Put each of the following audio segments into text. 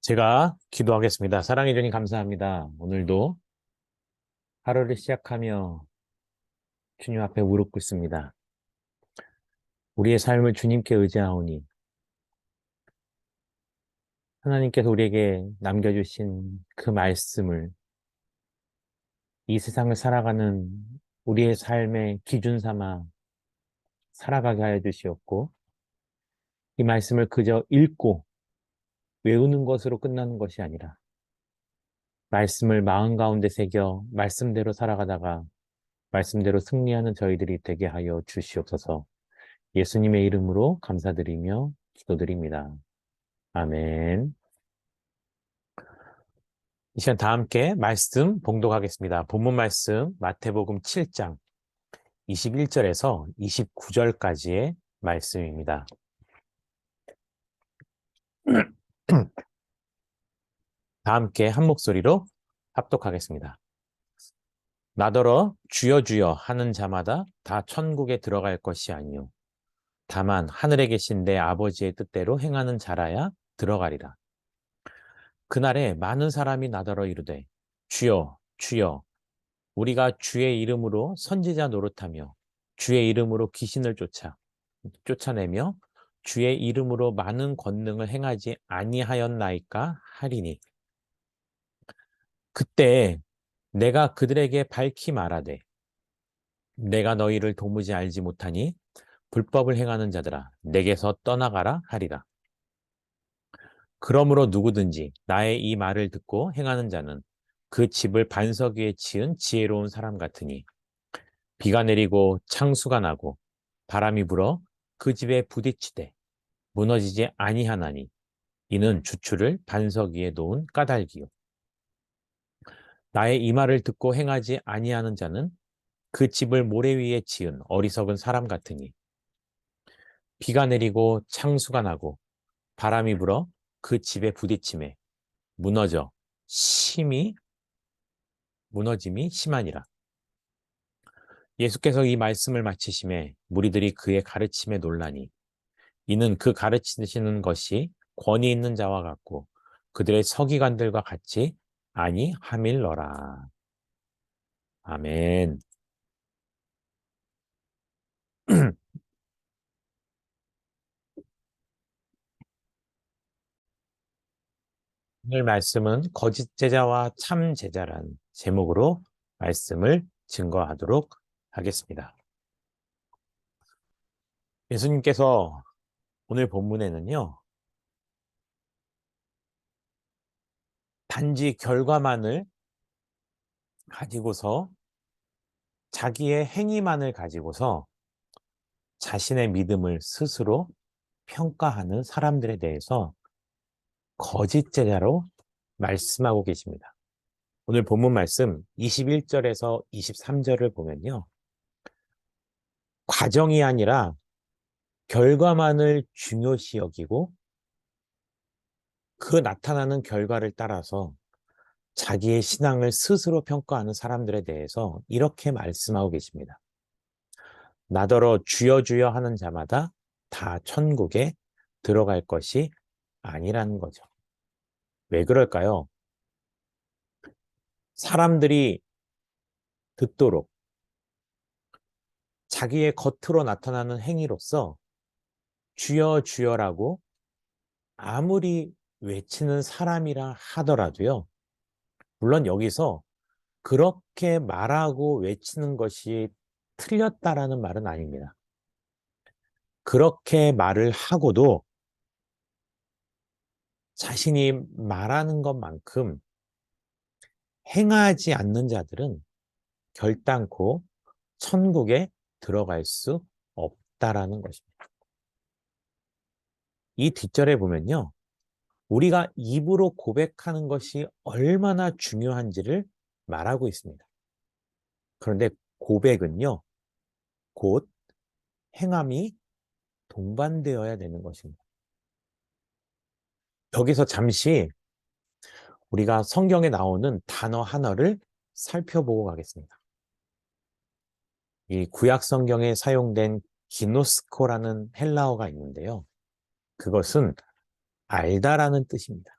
제가 기도하겠습니다. 사랑해 주님 감사합니다. 오늘도 하루를 시작하며 주님 앞에 무릎 꿇습니다. 우리의 삶을 주님께 의지하오니 하나님께서 우리에게 남겨주신 그 말씀을 이 세상을 살아가는 우리의 삶의 기준 삼아 살아가게 하여 주시옵고 이 말씀을 그저 읽고 외우는 것으로 끝나는 것이 아니라 말씀을 마음 가운데 새겨 말씀대로 살아가다가 말씀대로 승리하는 저희들이 되게 하여 주시옵소서. 예수님의 이름으로 감사드리며 기도드립니다. 아멘. 이 시간 다 함께 말씀 봉독하겠습니다. 본문 말씀 마태복음 7장 21절에서 29절까지의 말씀입니다. 다 함께 한 목소리로 합독하겠습니다. 나더러 주여 주여 하는 자마다 다 천국에 들어갈 것이 아니요 다만 하늘에 계신 내 아버지의 뜻대로 행하는 자라야 들어가리라. 그날에 많은 사람이 나더러 이르되 주여 주여 우리가 주의 이름으로 선지자 노릇하며 주의 이름으로 귀신을 쫓아내며 주의 이름으로 많은 권능을 행하지 아니하였나이까 하리니 그때 내가 그들에게 밝히 말하되 내가 너희를 도무지 알지 못하니 불법을 행하는 자들아 내게서 떠나가라 하리라. 그러므로 누구든지 나의 이 말을 듣고 행하는 자는 그 집을 반석 위에 지은 지혜로운 사람 같으니 비가 내리고 창수가 나고 바람이 불어 그 집에 부딪히되 무너지지 아니하나니 이는 주추를 반석 위에 놓은 까닭이요. 나의 이 말을 듣고 행하지 아니하는 자는 그 집을 모래 위에 지은 어리석은 사람 같으니 비가 내리고 창수가 나고 바람이 불어 그 집에 부딪힘에 무너져 심히 무너짐이 심하니라. 예수께서 이 말씀을 마치심에 무리들이 그의 가르침에 놀라니 이는 그 가르치시는 것이 권위 있는 자와 같고 그들의 서기관들과 같이 아니함일러라. 아멘. 오늘 말씀은 거짓 제자와 참 제자란 제목으로 말씀을 증거하도록 하겠습니다. 예수님께서 오늘 본문에는요, 단지 결과만을 가지고서 자기의 행위만을 가지고서 자신의 믿음을 스스로 평가하는 사람들에 대해서 거짓 제자로 말씀하고 계십니다. 오늘 본문 말씀 21절에서 23절을 보면요. 과정이 아니라 결과만을 중요시 여기고 그 나타나는 결과를 따라서 자기의 신앙을 스스로 평가하는 사람들에 대해서 이렇게 말씀하고 계십니다. 나더러 주여 주여 하는 자마다 다 천국에 들어갈 것이 아니라는 거죠. 왜 그럴까요? 사람들이 듣도록 자기의 겉으로 나타나는 행위로서 주여 주여라고 아무리 외치는 사람이라 하더라도요. 물론 여기서 그렇게 말하고 외치는 것이 틀렸다라는 말은 아닙니다. 그렇게 말을 하고도 자신이 말하는 것만큼 행하지 않는 자들은 결단코 천국에 들어갈 수 없다라는 것입니다. 이 뒷절에 보면요. 우리가 입으로 고백하는 것이 얼마나 중요한지를 말하고 있습니다. 그런데 고백은요, 곧 행함이 동반되어야 되는 것입니다. 여기서 잠시 우리가 성경에 나오는 단어 하나를 살펴보고 가겠습니다. 이 구약 성경에 사용된 기노스코라는 헬라어가 있는데요. 그것은 알다라는 뜻입니다.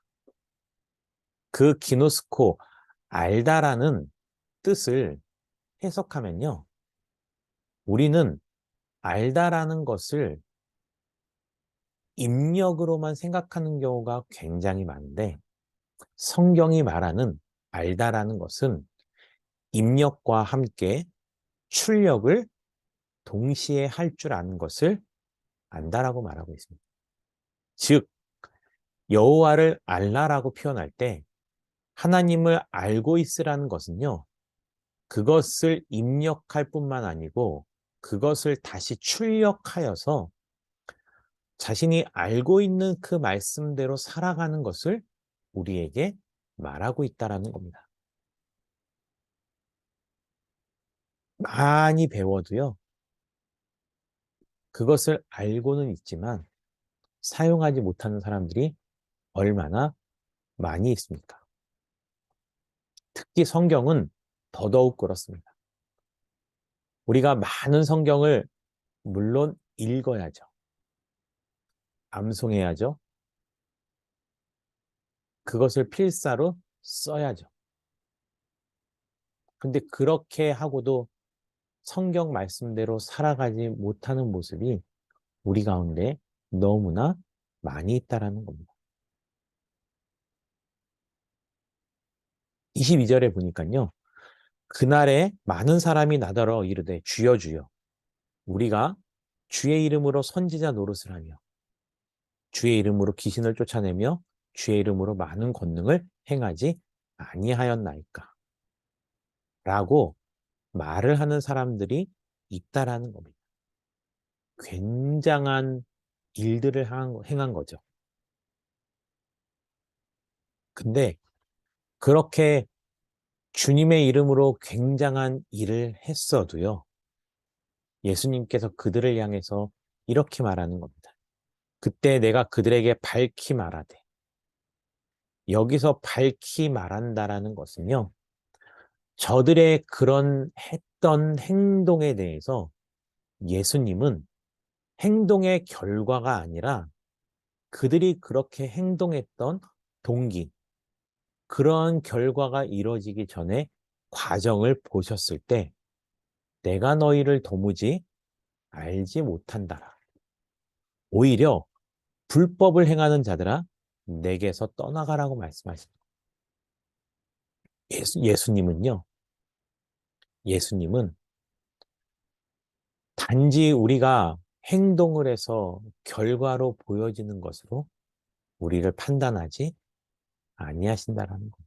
그 기노스코, 알다라는 뜻을 해석하면요. 우리는 알다라는 것을 입력으로만 생각하는 경우가 굉장히 많은데 성경이 말하는 알다라는 것은 입력과 함께 출력을 동시에 할 줄 아는 것을 안다라고 말하고 있습니다. 즉, 여호와를 알라라고 표현할 때 하나님을 알고 있으라는 것은요. 그것을 입력할 뿐만 아니고 그것을 다시 출력하여서 자신이 알고 있는 그 말씀대로 살아가는 것을 우리에게 말하고 있다라는 겁니다. 많이 배워도요. 그것을 알고는 있지만 사용하지 못하는 사람들이 얼마나 많이 있습니까? 특히 성경은 더더욱 그렇습니다. 우리가 많은 성경을 물론 읽어야죠. 암송해야죠. 그것을 필사로 써야죠. 근데 그렇게 하고도 성경 말씀대로 살아가지 못하는 모습이 우리 가운데 너무나 많이 있다라는 겁니다. 22절에 보니까요. 그날에 많은 사람이 나더러 이르되 주여 주여 우리가 주의 이름으로 선지자 노릇을 하며 주의 이름으로 귀신을 쫓아내며 주의 이름으로 많은 권능을 행하지 아니하였나이까 라고 말을 하는 사람들이 있다라는 겁니다. 굉장한 일들을 행한 거죠. 근데 그렇게 주님의 이름으로 굉장한 일을 했어도요. 예수님께서 그들을 향해서 이렇게 말하는 겁니다. 그때 내가 그들에게 밝히 말하되 여기서 밝히 말한다라는 것은요. 저들의 그런 했던 행동에 대해서 예수님은 행동의 결과가 아니라 그들이 그렇게 행동했던 동기, 그런 결과가 이루어지기 전에 과정을 보셨을 때 내가 너희를 도무지 알지 못한다라. 오히려 불법을 행하는 자들아 내게서 떠나가라고 말씀하십니다. 예수님은 단지 우리가 행동을 해서 결과로 보여지는 것으로 우리를 판단하지 아니하신다라는 것.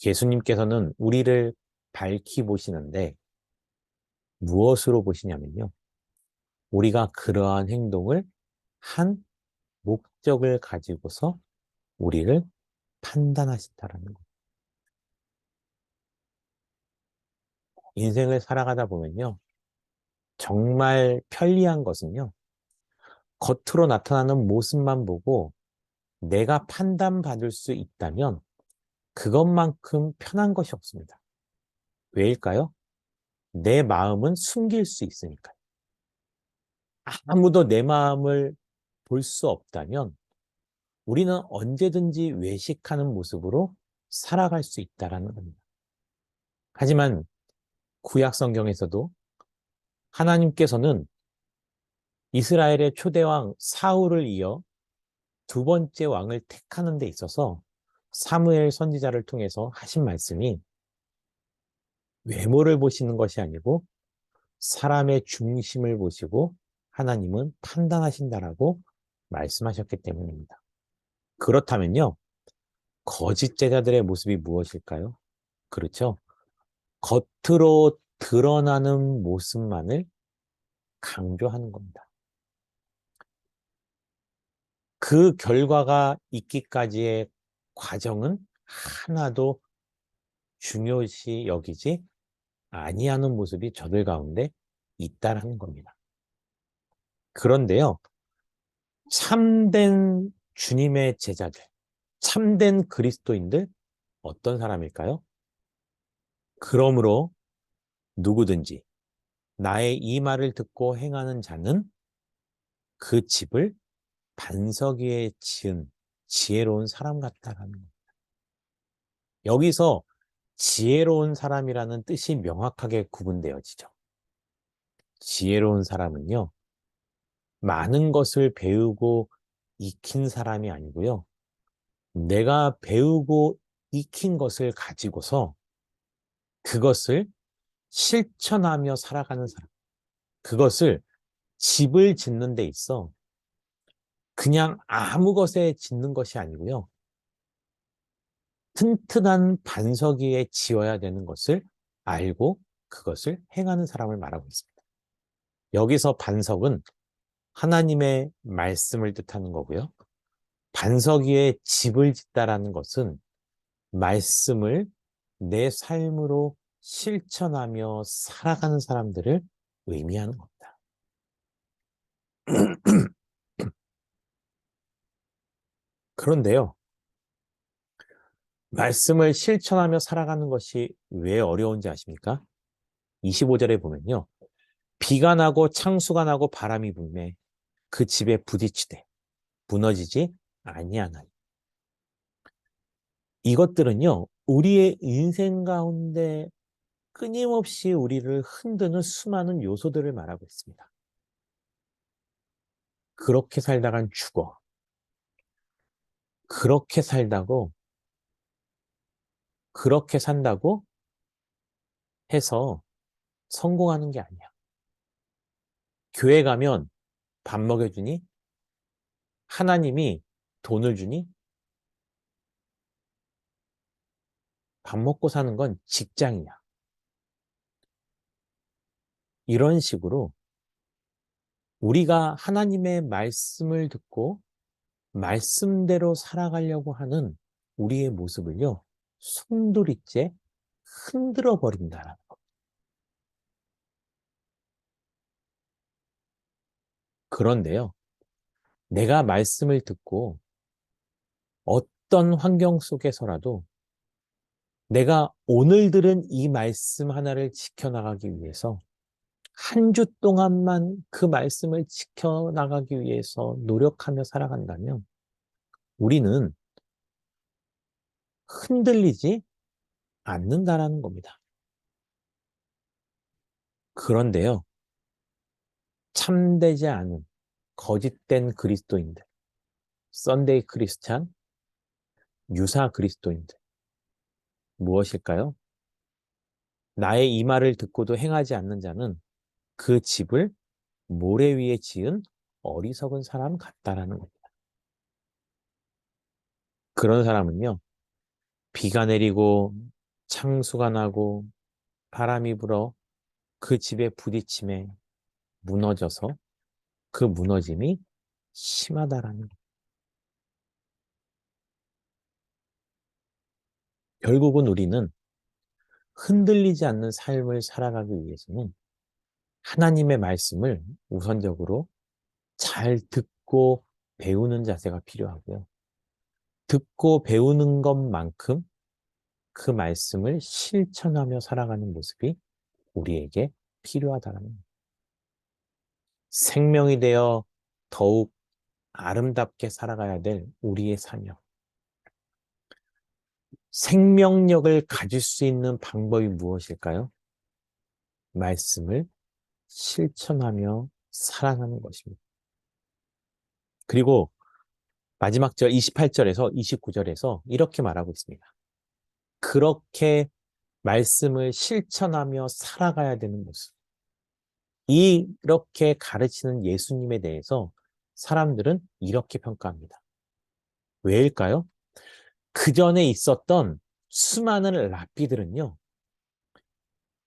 예수님께서는 우리를 밝히 보시는데 무엇으로 보시냐면요. 우리가 그러한 행동을 한 목적을 가지고서 우리를 판단하신다라는 것. 인생을 살아가다 보면요. 정말 편리한 것은요. 겉으로 나타나는 모습만 보고 내가 판단받을 수 있다면 그것만큼 편한 것이 없습니다. 왜일까요? 내 마음은 숨길 수 있으니까요. 아무도 내 마음을 볼 수 없다면 우리는 언제든지 외식하는 모습으로 살아갈 수 있다는 겁니다. 하지만 구약 성경에서도 하나님께서는 이스라엘의 초대왕 사울을 이어 두 번째 왕을 택하는 데 있어서 사무엘 선지자를 통해서 하신 말씀이 외모를 보시는 것이 아니고 사람의 중심을 보시고 하나님은 판단하신다라고 말씀하셨기 때문입니다. 그렇다면요, 거짓 제자들의 모습이 무엇일까요? 그렇죠. 겉으로 드러나는 모습만을 강조하는 겁니다. 그 결과가 있기까지의 과정은 하나도 중요시 여기지 아니하는 모습이 저들 가운데 있다라는 겁니다. 그런데요, 참된 주님의 제자들, 참된 그리스도인들 어떤 사람일까요? 그러므로 누구든지 나의 이 말을 듣고 행하는 자는 그 집을 반석 위에 지은 지혜로운 사람 같다라는 거예요. 여기서 지혜로운 사람이라는 뜻이 명확하게 구분되어지죠. 지혜로운 사람은요, 많은 것을 배우고 익힌 사람이 아니고요. 내가 배우고 익힌 것을 가지고서 그것을 실천하며 살아가는 사람. 그것을 집을 짓는 데 있어 그냥 아무 것에 짓는 것이 아니고요. 튼튼한 반석 위에 지어야 되는 것을 알고 그것을 행하는 사람을 말하고 있습니다. 여기서 반석은 하나님의 말씀을 뜻하는 거고요. 반석 위에 집을 짓다라는 것은 말씀을 내 삶으로 실천하며 살아가는 사람들을 의미하는 겁니다. 그런데요, 말씀을 실천하며 살아가는 것이 왜 어려운지 아십니까? 25절에 보면요. 비가 나고 창수가 나고 바람이 불매 그 집에 부딪히되 무너지지 아니하나니. 이것들은요, 우리의 인생 가운데 끊임없이 우리를 흔드는 수많은 요소들을 말하고 있습니다. 그렇게 살다간 죽어. 그렇게 살다고, 그렇게 산다고 해서 성공하는 게 아니야. 교회 가면 밥 먹여주니? 하나님이 돈을 주니? 밥 먹고 사는 건 직장이야. 이런 식으로 우리가 하나님의 말씀을 듣고 말씀대로 살아가려고 하는 우리의 모습을요, 송두리째 흔들어 버린다라는 거. 그런데요, 내가 말씀을 듣고 어떤 환경 속에서라도 내가 오늘 들은 이 말씀 하나를 지켜나가기 위해서 한 주 동안만 그 말씀을 지켜나가기 위해서 노력하며 살아간다면 우리는 흔들리지 않는다라는 겁니다. 그런데요, 참되지 않은 거짓된 그리스도인들, 썬데이 크리스찬, 유사 그리스도인들, 무엇일까요? 나의 이 말을 듣고도 행하지 않는 자는 그 집을 모래 위에 지은 어리석은 사람 같다라는 겁니다. 그런 사람은요, 비가 내리고 창수가 나고 바람이 불어 그 집에 부딪힘에 무너져서 그 무너짐이 심하다라는 거예요. 결국은 우리는 흔들리지 않는 삶을 살아가기 위해서는 하나님의 말씀을 우선적으로 잘 듣고 배우는 자세가 필요하고요. 듣고 배우는 것만큼 그 말씀을 실천하며 살아가는 모습이 우리에게 필요하다는 거예요. 생명이 되어 더욱 아름답게 살아가야 될 우리의 사명. 생명력을 가질 수 있는 방법이 무엇일까요? 말씀을 실천하며 살아가는 것입니다. 그리고 마지막 절 28절에서 29절에서 이렇게 말하고 있습니다. 그렇게 말씀을 실천하며 살아가야 되는 모습. 이렇게 가르치는 예수님에 대해서 사람들은 이렇게 평가합니다. 왜일까요? 그 전에 있었던 수많은 랍비들은요,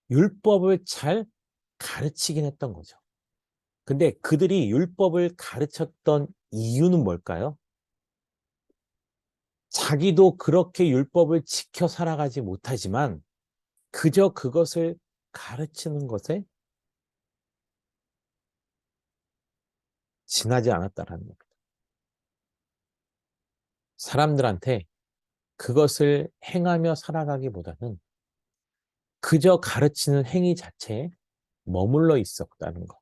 율법을 잘 가르치긴 했던 거죠. 근데 그들이 율법을 가르쳤던 이유는 뭘까요? 자기도 그렇게 율법을 지켜 살아가지 못하지만 그저 그것을 가르치는 것에 지나지 않았다라는 겁니다. 사람들한테 그것을 행하며 살아가기보다는 그저 가르치는 행위 자체에 머물러 있었다는 것.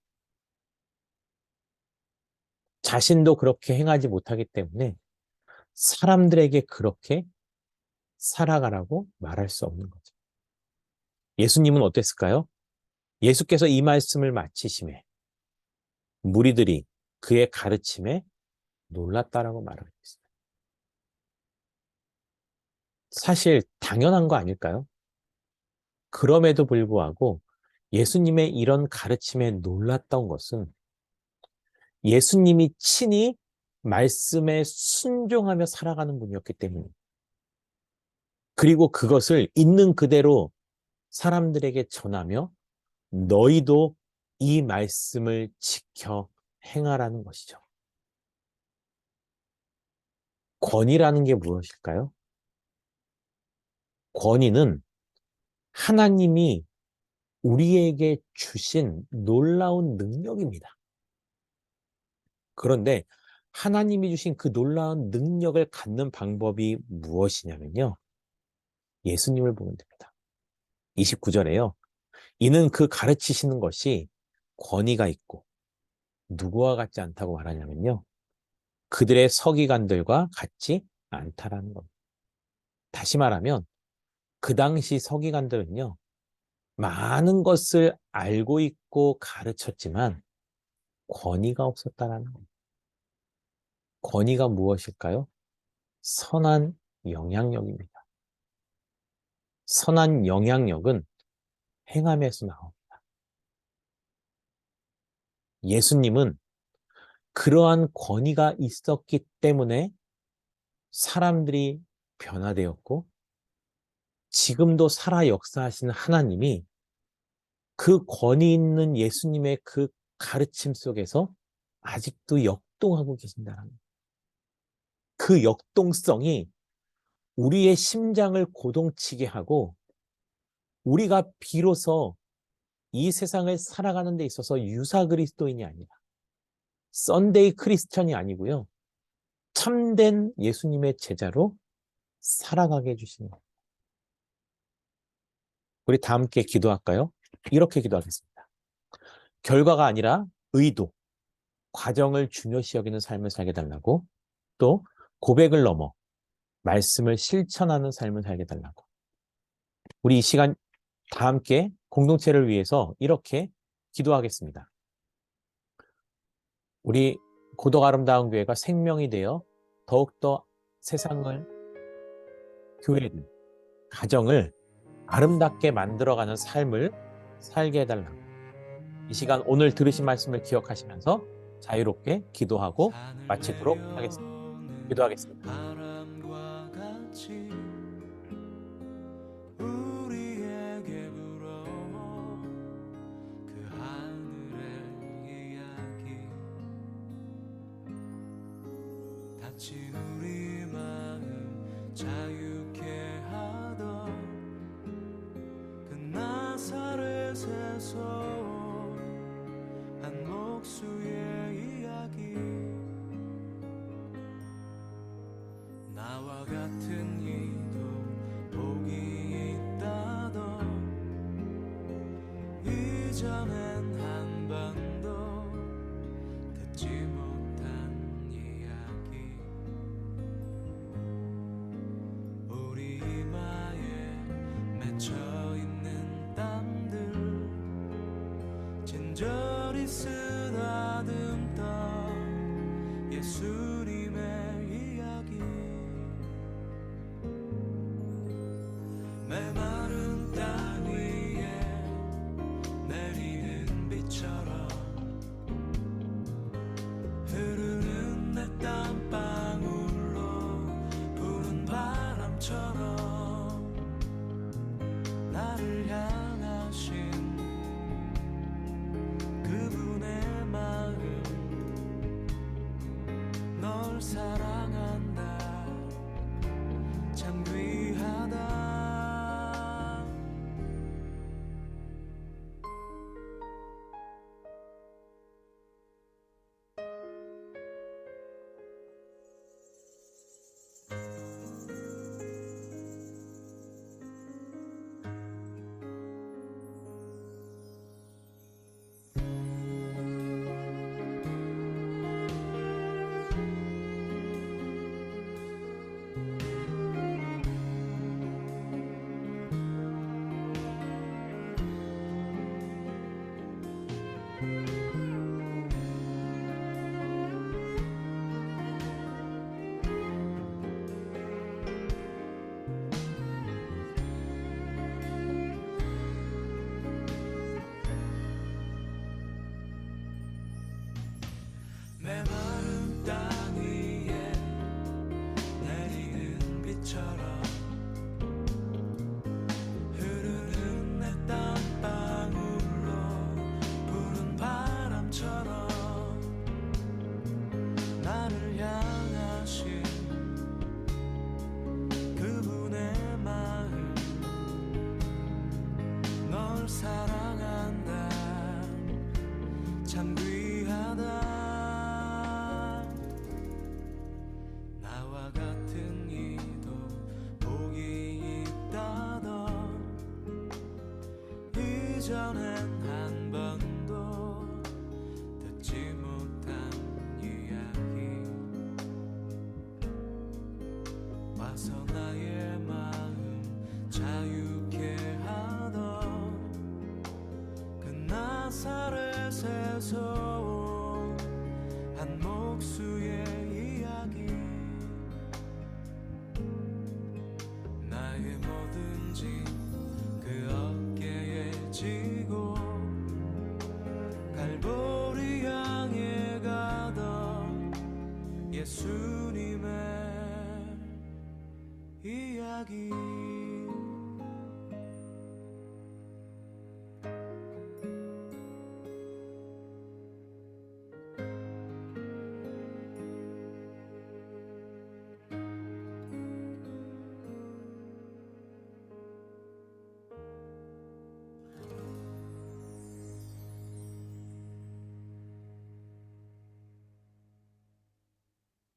자신도 그렇게 행하지 못하기 때문에 사람들에게 그렇게 살아가라고 말할 수 없는 거죠. 예수님은 어땠을까요? 예수께서 이 말씀을 마치심에 무리들이 그의 가르침에 놀랐다라고 말을 했습니다. 사실 당연한 거 아닐까요? 그럼에도 불구하고 예수님의 이런 가르침에 놀랐던 것은 예수님이 친히 말씀에 순종하며 살아가는 분이었기 때문입니다. 그리고 그것을 있는 그대로 사람들에게 전하며 너희도 이 말씀을 지켜 행하라는 것이죠. 권위라는 게 무엇일까요? 권위는 하나님이 우리에게 주신 놀라운 능력입니다. 그런데 하나님이 주신 그 놀라운 능력을 갖는 방법이 무엇이냐면요. 예수님을 보면 됩니다. 29절에요. 이는 그 가르치시는 것이 권위가 있고 누구와 같지 않다고 말하냐면요. 그들의 서기관들과 같지 않다라는 겁니다. 다시 말하면 그 당시 서기관들은요. 많은 것을 알고 있고 가르쳤지만 권위가 없었다라는 겁니다. 권위가 무엇일까요? 선한 영향력입니다. 선한 영향력은 행함에서 나옵니다. 예수님은 그러한 권위가 있었기 때문에 사람들이 변화되었고 지금도 살아 역사하시는 하나님이 그 권위 있는 예수님의 그 가르침 속에서 아직도 역동하고 계신다는 거예요. 그 역동성이 우리의 심장을 고동치게 하고 우리가 비로소 이 세상을 살아가는 데 있어서 유사 그리스도인이 아니라 썬데이 크리스천이 아니고요. 참된 예수님의 제자로 살아가게 해주시는 거예요. 우리 다 함께 기도할까요? 이렇게 기도하겠습니다. 결과가 아니라 의도, 과정을 중요시 여기는 삶을 살게 달라고, 또 고백을 넘어 말씀을 실천하는 삶을 살게 달라고. 우리 이 시간 다 함께 공동체를 위해서 이렇게 기도하겠습니다. 우리 고독 아름다운 교회가 생명이 되어 더욱더 세상을, 교회를, 가정을 아름답게 만들어가는 삶을 살게 해달라고. 이 시간 오늘 들으신 말씀을 기억하시면서 자유롭게 기도하고 마치도록 하겠습니다. 기도하겠습니다. 우리 마음 자유케 하던 그 나사렛에서 한 목수의 이야기 나와 같은 이도 복이 있다던 이전엔 한 번도 듣지 못한 이야기 우리 이마에 맺혀있는 땀들 진저리 쓰다듬던 예수님의 이야기 메마른 땅 위에 내리는 비처럼 흐르는 내 땀방울로 부는 바람처럼 나를 향하신 그분의 마음 널 사랑한다 참 귀하다 이전엔 한 번도 듣지 못한 이야기 와서 나의 마음 자유케 하던 그 나사렛에서 온 한 목수의 이야기 나의 모든 짐 그 어깨에 지고 갈보리 향해 가던 예수님의 이야기